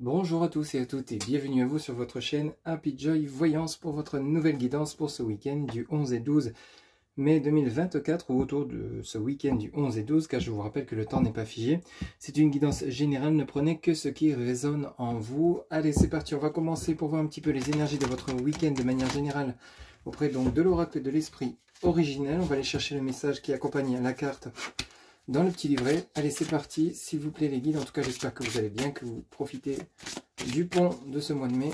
Bonjour à tous et à toutes et bienvenue à vous sur votre chaîne Happy Joy Voyance pour votre nouvelle guidance pour ce week-end du 11 et 12 mai 2024 ou autour de ce week-end du 11 et 12 car je vous rappelle que le temps n'est pas figé. C'est une guidance générale, ne prenez que ce qui résonne en vous. Allez, c'est parti, on va commencer pour voir un petit peu les énergies de votre week-end de manière générale auprès donc de l'oracle de l'esprit originel. On va aller chercher le message qui accompagne la carte dans le petit livret. Allez, c'est parti, s'il vous plaît les guides. En tout cas, j'espère que vous allez bien, que vous profitez du pont de ce mois de mai,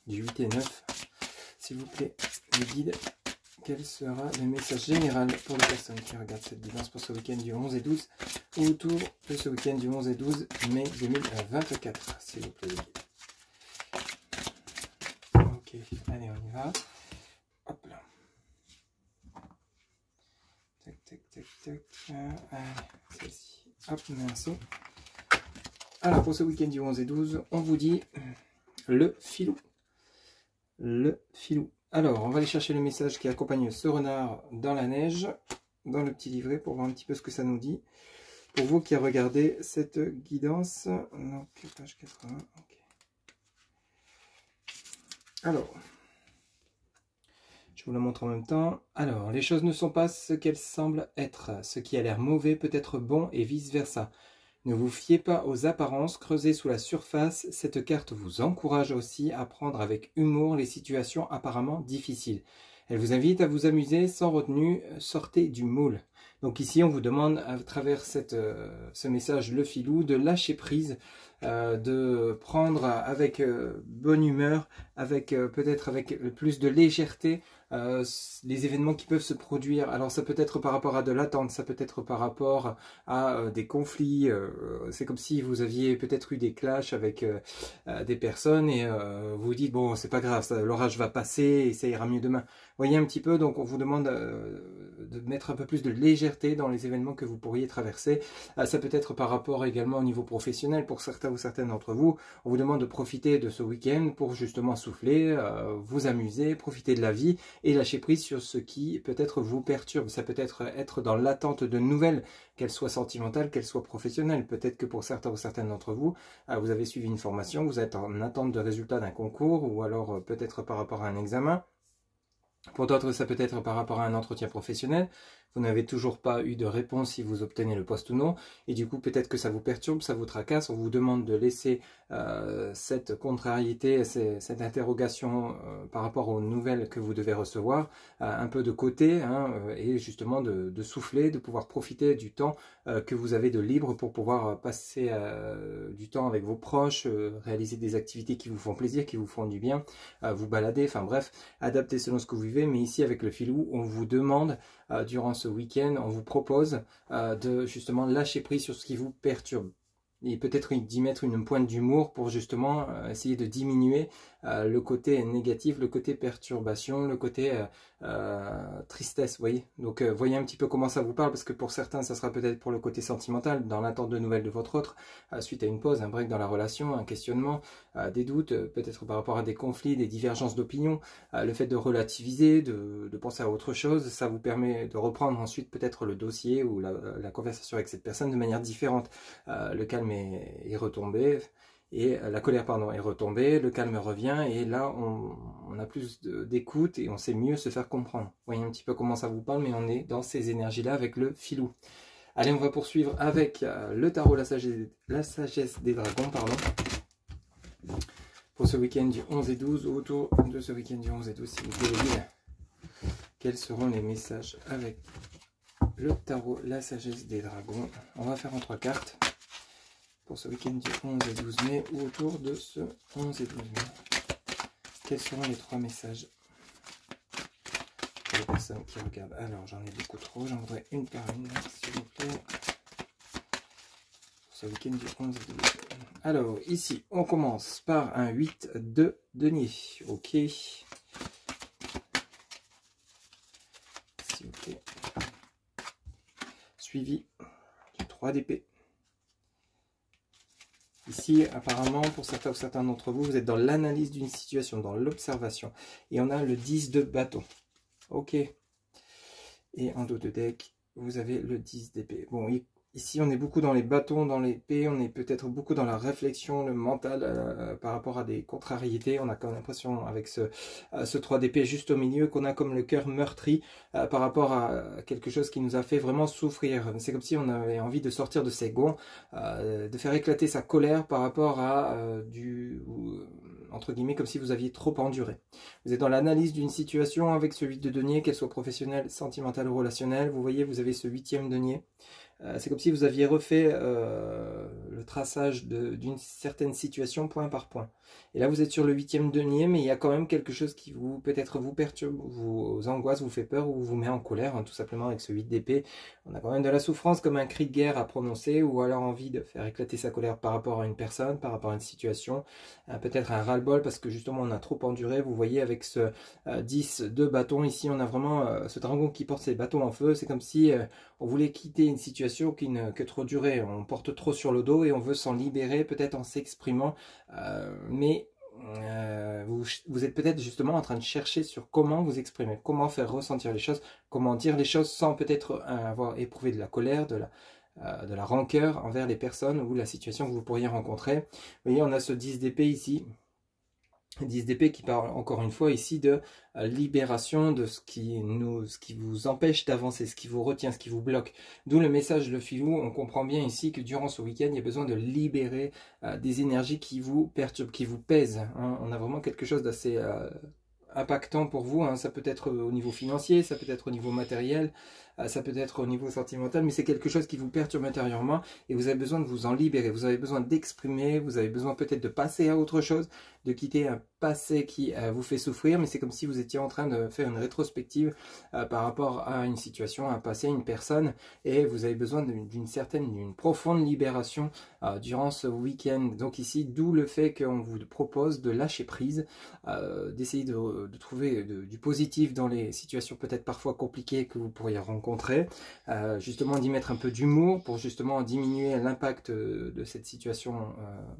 du 8 et 9. S'il vous plaît, les guides, quel sera le message général pour les personnes qui regardent cette guidance pour ce week-end du 11 et 12 ou autour de ce week-end du 11 et 12 mai 2024, s'il vous plaît les guides. Ok, allez, on y va. Hop là. Tac, tac, tac, tac. Allez, celle-ci. Hop, merci. Alors, pour ce week-end du 11 et 12, on vous dit le filou. Le filou. Alors, on va aller chercher le message qui accompagne ce renard dans la neige, dans le petit livret, pour voir un petit peu ce que ça nous dit. Pour vous qui regardez cette guidance, donc page 80, ok. Alors, je vous la montre en même temps. Alors, les choses ne sont pas ce qu'elles semblent être. Ce qui a l'air mauvais peut être bon et vice-versa. Ne vous fiez pas aux apparences, creusez sous la surface. Cette carte vous encourage aussi à prendre avec humour les situations apparemment difficiles. Elle vous invite à vous amuser sans retenue, sortez du moule. Donc ici, on vous demande à travers ce message, le filou, de lâcher prise, de prendre avec bonne humeur, avec peut-être avec plus de légèreté, les événements qui peuvent se produire. Alors ça peut être par rapport à de l'attente, ça peut être par rapport à des conflits, c'est comme si vous aviez peut-être eu des clashs avec des personnes et vous dites bon c'est pas grave, l'orage va passer et ça ira mieux demain. Voyez un petit peu, donc on vous demande de mettre un peu plus de légèreté dans les événements que vous pourriez traverser. Ça peut être par rapport également au niveau professionnel pour certains ou certaines d'entre vous. On vous demande de profiter de ce week-end pour justement souffler, vous amuser, profiter de la vie et lâcher prise sur ce qui peut-être vous perturbe. Ça peut être dans l'attente de nouvelles, qu'elles soient sentimentales, qu'elles soient professionnelles. Peut-être que pour certains ou certaines d'entre vous, vous avez suivi une formation, vous êtes en attente de résultats d'un concours ou alors peut-être par rapport à un examen. Pour d'autres, ça peut être par rapport à un entretien professionnel. Vous n'avez toujours pas eu de réponse si vous obtenez le poste ou non. Et du coup, peut-être que ça vous perturbe, ça vous tracasse. On vous demande de laisser cette contrariété, cette interrogation par rapport aux nouvelles que vous devez recevoir un peu de côté. Et justement de souffler, de pouvoir profiter du temps que vous avez de libre pour pouvoir passer du temps avec vos proches, réaliser des activités qui vous font plaisir, qui vous font du bien, vous balader, enfin bref, adapter selon ce que vous vivez. Mais ici, avec le filou, on vous demande durant ce week-end, on vous propose de justement lâcher prise sur ce qui vous perturbe. Et peut-être d'y mettre une pointe d'humour pour justement essayer de diminuer le côté négatif, le côté perturbation, le côté tristesse, vous voyez. Donc voyez un petit peu comment ça vous parle, parce que pour certains, ça sera peut-être pour le côté sentimental, dans l'attente de nouvelles de votre autre, suite à une pause, un break dans la relation, un questionnement, des doutes, peut-être par rapport à des conflits, des divergences d'opinion, le fait de relativiser, de penser à autre chose, ça vous permet de reprendre ensuite peut-être le dossier ou la conversation avec cette personne de manière différente. Le calme est retombé, et la colère pardon est retombée, le calme revient et là on a plus d'écoute et on sait mieux se faire comprendre. Voyez un petit peu comment ça vous parle, mais on est dans ces énergies là avec le filou. Allez, on va poursuivre avec le tarot la sagesse des dragons pardon, pour ce week-end du 11 et 12, autour de ce week-end du 11 et 12, s'il vous plaît. Quels seront les messages avec le tarot la sagesse des dragons? On va faire en 3 cartes pour ce week-end du 11 et 12 mai ou autour de ce 11 et 12 mai. Quels seront les 3 messages pour les personnes qui regardent? Alors, j'en ai beaucoup trop, j'en voudrais une par une, s'il vous plaît. Pour ce week-end du 11 et 12 mai. Alors, ici, on commence par un 8 de denier. Ok. S'il vous plaît. Suivi du 3 d'épée. Ici, apparemment, pour certains ou certains d'entre vous, vous êtes dans l'analyse d'une situation, dans l'observation. Et on a le 10 de bâton. Ok. Et en dos de deck, vous avez le 10 d'épée. Bon, Ici, on est beaucoup dans les bâtons, dans l'épée, on est peut-être beaucoup dans la réflexion, le mental par rapport à des contrariétés. On a quand même l'impression avec ce 3 d'épée juste au milieu qu'on a comme le cœur meurtri par rapport à quelque chose qui nous a fait vraiment souffrir. C'est comme si on avait envie de sortir de ses gonds, de faire éclater sa colère par rapport à entre guillemets, comme si vous aviez trop enduré. Vous êtes dans l'analyse d'une situation avec ce 8 de denier, qu'elle soit professionnelle, sentimentale ou relationnelle. Vous voyez, vous avez ce 8e denier. C'est comme si vous aviez refait le traçage d'une certaine situation point par point. Et là, vous êtes sur le 8e denier, mais il y a quand même quelque chose qui vous peut-être vous perturbe, vous angoisse, vous fait peur ou vous met en colère, hein, tout simplement avec ce 8 d'épée. On a quand même de la souffrance comme un cri de guerre à prononcer ou alors envie de faire éclater sa colère par rapport à une personne, par rapport à une situation. Peut-être un ras-le-bol parce que justement on a trop enduré. Vous voyez avec ce 10 de bâton, ici on a vraiment ce dragon qui porte ses bâtons en feu. C'est comme si on voulait quitter une situation qui ne que trop durait. On porte trop sur le dos et on veut s'en libérer, peut-être en s'exprimant. Mais vous êtes peut-être justement en train de chercher sur comment vous exprimer, comment faire ressentir les choses, comment dire les choses sans peut-être avoir éprouvé de la colère, de la rancœur envers les personnes ou la situation que vous pourriez rencontrer. Vous voyez, on a ce 10 d'épée ici. 10 d'épée qui parle encore une fois ici de libération de ce qui vous empêche d'avancer, ce qui vous retient, ce qui vous bloque. D'où le message le filou, on comprend bien ici que durant ce week-end, il y a besoin de libérer des énergies qui vous perturbent, qui vous pèsent. Hein. On a vraiment quelque chose d'assez impactant pour vous, hein. Ça peut être au niveau financier, ça peut être au niveau matériel, ça peut être au niveau sentimental, mais c'est quelque chose qui vous perturbe intérieurement et vous avez besoin de vous en libérer, vous avez besoin d'exprimer, vous avez besoin peut-être de passer à autre chose, de quitter un passé qui vous fait souffrir, mais c'est comme si vous étiez en train de faire une rétrospective par rapport à une situation, un passé, une personne, et vous avez besoin d'une profonde libération durant ce week-end. Donc ici, d'où le fait qu'on vous propose de lâcher prise, d'essayer de trouver du positif dans les situations peut-être parfois compliquées que vous pourriez rencontrer, justement d'y mettre un peu d'humour pour justement diminuer l'impact de cette situation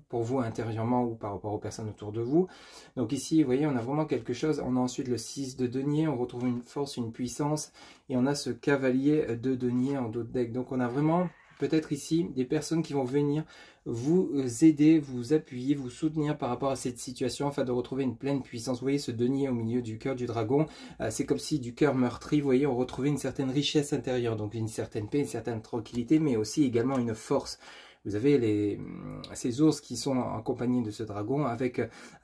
pour vous intérieurement ou par rapport aux personnes autour de vous. Donc ici, vous voyez, on a vraiment quelque chose. On a ensuite le 6 de denier, on retrouve une force, une puissance, et on a ce cavalier de denier en dos de deck. Donc on a vraiment peut-être ici des personnes qui vont venir vous aider, vous appuyer, vous soutenir par rapport à cette situation afin de retrouver une pleine puissance. Vous voyez ce denier au milieu du cœur du dragon, c'est comme si du cœur meurtri, vous voyez, on retrouvait une certaine richesse intérieure, donc une certaine paix, une certaine tranquillité, mais aussi également une force. Vous avez ces ours qui sont accompagnés de ce dragon. Avec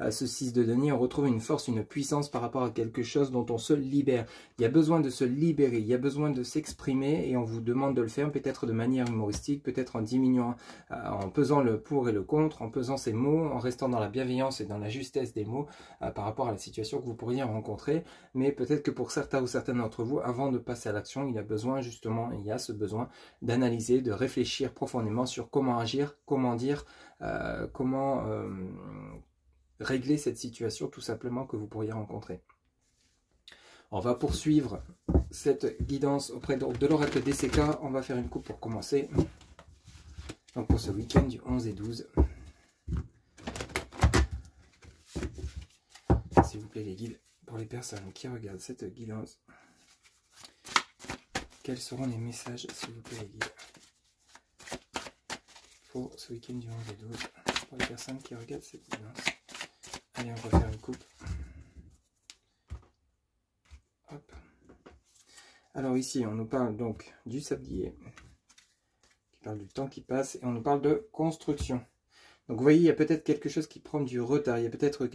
ce 6 de denier, on retrouve une force, une puissance par rapport à quelque chose dont on se libère. Il y a besoin de se libérer, il y a besoin de s'exprimer et on vous demande de le faire peut-être de manière humoristique, peut-être en diminuant, en pesant le pour et le contre, en pesant ces mots, en restant dans la bienveillance et dans la justesse des mots par rapport à la situation que vous pourriez rencontrer. Mais peut-être que pour certains ou certaines d'entre vous, avant de passer à l'action, il y a ce besoin d'analyser, de réfléchir profondément sur comment agir, comment dire, comment régler cette situation tout simplement que vous pourriez rencontrer. On va poursuivre cette guidance auprès de l'oracle DCK. On va faire une coupe pour commencer. Donc pour ce week-end du 11 et 12. S'il vous plaît les guides, pour les personnes qui regardent cette guidance, quels seront les messages s'il vous plaît les guides pour ce week-end du 11 et 12 pour les personnes qui regardent cette guidance. Allez, on va faire une coupe. Hop. Alors ici, on nous parle donc du sablier, qui parle du temps qui passe, et on nous parle de construction. Donc vous voyez, il y a peut-être quelque chose qui prend du retard. Il y a peut-être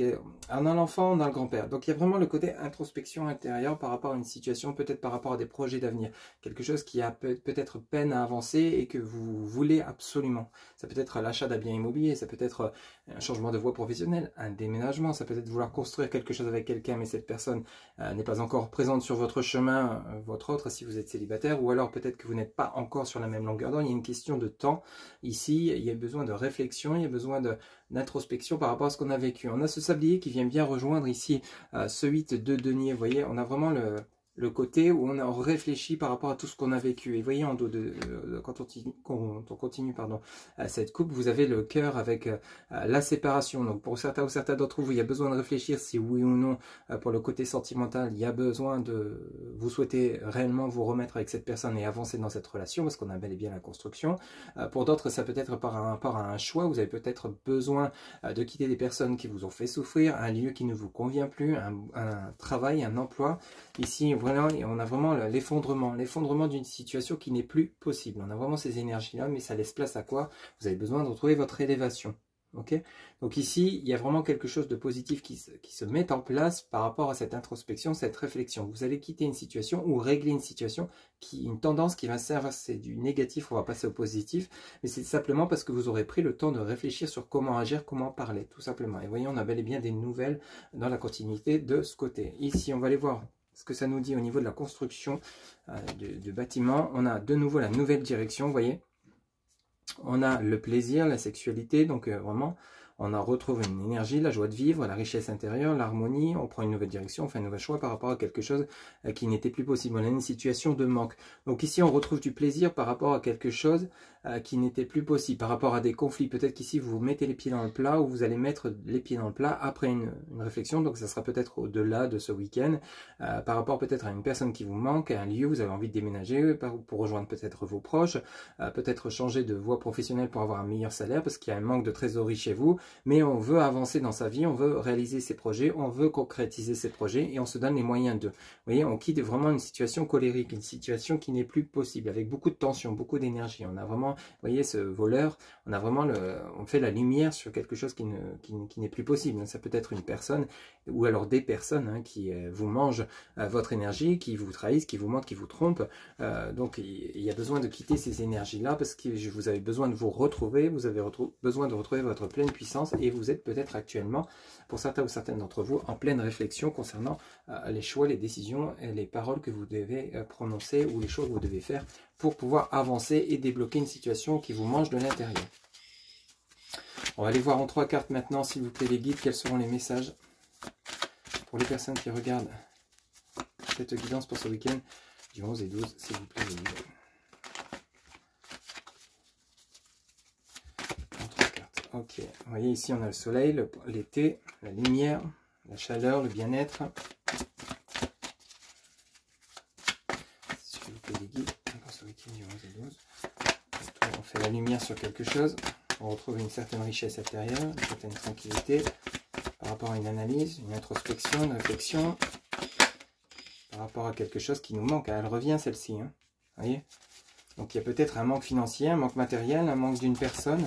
on a l'enfant, on a le grand-père. Donc il y a vraiment le côté introspection intérieure par rapport à une situation, peut-être par rapport à des projets d'avenir. Quelque chose qui a peut-être peine à avancer et que vous voulez absolument. Ça peut être l'achat d'un bien immobilier, ça peut être un changement de voie professionnelle, un déménagement, ça peut être vouloir construire quelque chose avec quelqu'un, mais cette personne n'est pas encore présente sur votre chemin, votre autre, si vous êtes célibataire, ou alors peut-être que vous n'êtes pas encore sur la même longueur d'onde. Il y a une question de temps. Ici, il y a besoin de réflexion, il y a besoin d'introspection par rapport à ce qu'on a vécu. On a ce sablier qui vient bien rejoindre ici ce 8 de denier. Vous voyez, on a vraiment le côté où on a réfléchi par rapport à tout ce qu'on a vécu. Et vous voyez, en dos quand on continue pardon, cette coupe, vous avez le cœur avec la séparation. Donc pour certains ou certains d'entre vous, il y a besoin de réfléchir si oui ou non, pour le côté sentimental, il y a besoin de vous souhaiter réellement vous remettre avec cette personne et avancer dans cette relation, parce qu'on a bel et bien la construction. Pour d'autres, ça peut être par rapport à un choix. Vous avez peut-être besoin de quitter des personnes qui vous ont fait souffrir, un lieu qui ne vous convient plus, un travail, un emploi. Ici, vraiment, on a vraiment l'effondrement d'une situation qui n'est plus possible. On a vraiment ces énergies-là, mais ça laisse place à quoi? Vous avez besoin de retrouver votre élévation. Okay, donc ici, il y a vraiment quelque chose de positif qui se met en place par rapport à cette introspection, cette réflexion. Vous allez quitter une situation ou régler une situation, une tendance qui va servir, c'est du négatif, on va passer au positif, mais c'est simplement parce que vous aurez pris le temps de réfléchir sur comment agir, comment parler, tout simplement. Et voyez, on a bel et bien des nouvelles dans la continuité de ce côté. Ici, on va aller voir ce que ça nous dit au niveau de la construction du bâtiment. On a de nouveau la nouvelle direction, vous voyez. On a le plaisir, la sexualité, donc vraiment, on a retrouvé une énergie, la joie de vivre, la richesse intérieure, l'harmonie, on prend une nouvelle direction, on fait un nouvel choix par rapport à quelque chose qui n'était plus possible. On a une situation de manque. Donc ici, on retrouve du plaisir par rapport à quelque chose qui n'était plus possible, par rapport à des conflits. Peut-être qu'ici, vous mettez les pieds dans le plat ou vous allez mettre les pieds dans le plat après une réflexion, donc ça sera peut-être au-delà de ce week-end, par rapport peut-être à une personne qui vous manque, à un lieu, vous avez envie de déménager pour rejoindre peut-être vos proches, peut-être changer de voie professionnelle pour avoir un meilleur salaire parce qu'il y a un manque de trésorerie chez vous, mais on veut avancer dans sa vie, on veut réaliser ses projets, on veut concrétiser ses projets et on se donne les moyens de. Vous voyez, on quitte vraiment une situation colérique, une situation qui n'est plus possible, avec beaucoup de tension, beaucoup d'énergie. On a vraiment, vous voyez, ce voleur, on a vraiment on fait la lumière sur quelque chose qui n'est plus possible. Ça peut être une personne ou alors des personnes qui vous mangent votre énergie, qui vous trahissent, qui vous mentent, qui vous trompent. Donc il y a besoin de quitter ces énergies-là parce que vous avez besoin de vous retrouver, vous avez besoin de retrouver votre pleine puissance et vous êtes peut-être actuellement, pour certains ou certaines d'entre vous, en pleine réflexion concernant les choix, les décisions et les paroles que vous devez prononcer ou les choses que vous devez faire pour pouvoir avancer et débloquer une situation qui vous mange de l'intérieur. On va aller voir en 3 cartes maintenant, s'il vous plaît, les guides, quels seront les messages pour les personnes qui regardent cette guidance pour ce week-end du 11 et 12, s'il vous plaît, les guides. Ok, vous voyez ici on a le soleil, l'été, la lumière, la chaleur, le bien-être. S'il vous plaît, les guides, pour ce week-end du 11 et 12. On fait la lumière sur quelque chose, on retrouve une certaine richesse intérieure, une certaine tranquillité par rapport à une analyse, une introspection, une réflexion, par rapport à quelque chose qui nous manque. Elle revient celle-ci, vous voyez. Donc il y a peut-être un manque financier, un manque matériel, un manque d'une personne.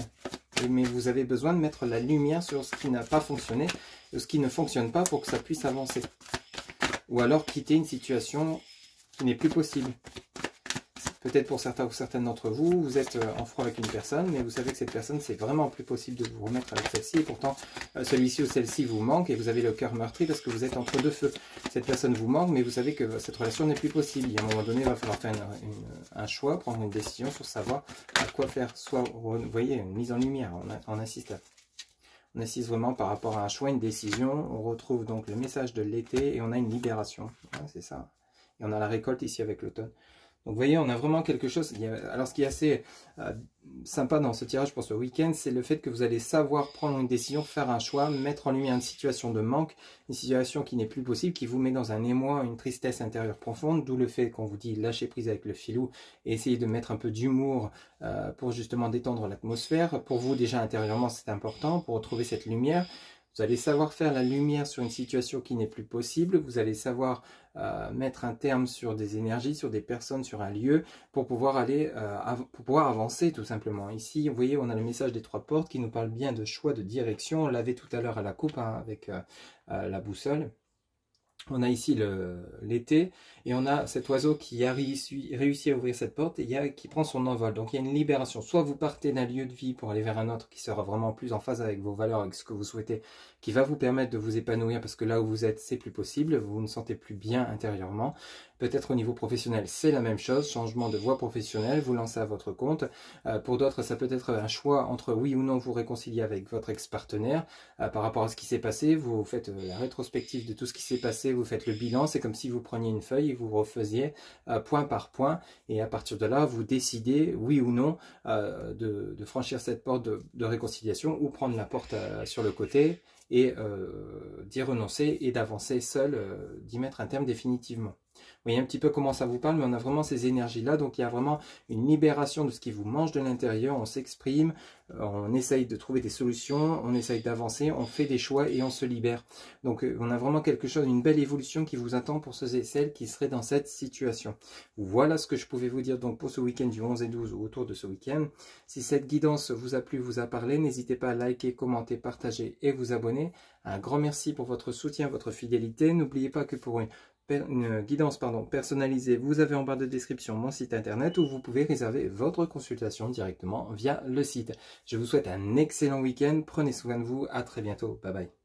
Mais vous avez besoin de mettre la lumière sur ce qui n'a pas fonctionné, de ce qui ne fonctionne pas pour que ça puisse avancer. Ou alors quitter une situation qui n'est plus possible. Peut-être pour certains ou certaines d'entre vous, vous êtes en froid avec une personne, mais vous savez que cette personne, c'est vraiment plus possible de vous remettre avec celle-ci. Et pourtant, celui-ci ou celle-ci vous manque et vous avez le cœur meurtri parce que vous êtes entre deux feux. Cette personne vous manque, mais vous savez que cette relation n'est plus possible. Et à un moment donné, il va falloir faire un choix, prendre une décision sur savoir à quoi faire. Soit, vous voyez, une mise en lumière, on insiste. On assiste vraiment par rapport à un choix, une décision. On retrouve donc le message de l'été et on a une libération. Ouais, c'est ça. Et on a la récolte ici avec l'automne. Donc vous voyez, on a vraiment quelque chose. Alors ce qui est assez sympa dans ce tirage pour ce week-end, c'est le fait que vous allez savoir prendre une décision, faire un choix, mettre en lumière une situation de manque, une situation qui n'est plus possible, qui vous met dans un émoi, une tristesse intérieure profonde, d'où le fait qu'on vous dit lâcher prise avec le filou et essayer de mettre un peu d'humour pour justement détendre l'atmosphère. Pour vous déjà intérieurement c'est important, pour retrouver cette lumière. Vous allez savoir faire la lumière sur une situation qui n'est plus possible. Vous allez savoir mettre un terme sur des énergies, sur des personnes, sur un lieu, pour pouvoir avancer tout simplement. Ici, vous voyez, on a le message des 3 portes qui nous parle bien de choix de direction. On l'avait tout à l'heure à la coupe avec la boussole. On a ici l'été et on a cet oiseau qui a réussi à ouvrir cette porte et qui prend son envol. Donc il y a une libération. Soit vous partez d'un lieu de vie pour aller vers un autre qui sera vraiment plus en phase avec vos valeurs, avec ce que vous souhaitez, qui va vous permettre de vous épanouir parce que là où vous êtes, c'est plus possible, vous ne sentez plus bien intérieurement. Peut-être au niveau professionnel, c'est la même chose, changement de voie professionnelle, vous lancez à votre compte. Pour d'autres, ça peut être un choix entre oui ou non vous réconcilier avec votre ex-partenaire par rapport à ce qui s'est passé. Vous faites la rétrospective de tout ce qui s'est passé, vous faites le bilan. C'est comme si vous preniez une feuille et vous refaisiez point par point. Et à partir de là, vous décidez oui ou non de franchir cette porte de réconciliation ou prendre la porte sur le côté et d'y renoncer et d'avancer seul, d'y mettre un terme définitivement. Vous voyez un petit peu comment ça vous parle, mais on a vraiment ces énergies-là, donc il y a vraiment une libération de ce qui vous mange de l'intérieur, on s'exprime, on essaye de trouver des solutions, on essaye d'avancer, on fait des choix et on se libère. Donc on a vraiment quelque chose, une belle évolution qui vous attend pour ceux et celles qui seraient dans cette situation. Voilà ce que je pouvais vous dire donc pour ce week-end du 11 et 12 ou autour de ce week-end. Si cette guidance vous a plu, vous a parlé, n'hésitez pas à liker, commenter, partager et vous abonner. Un grand merci pour votre soutien, votre fidélité. N'oubliez pas que pour une guidance personnalisée, vous avez en barre de description mon site internet où vous pouvez réserver votre consultation directement via le site. Je vous souhaite un excellent week-end, prenez soin de vous, à très bientôt, bye bye.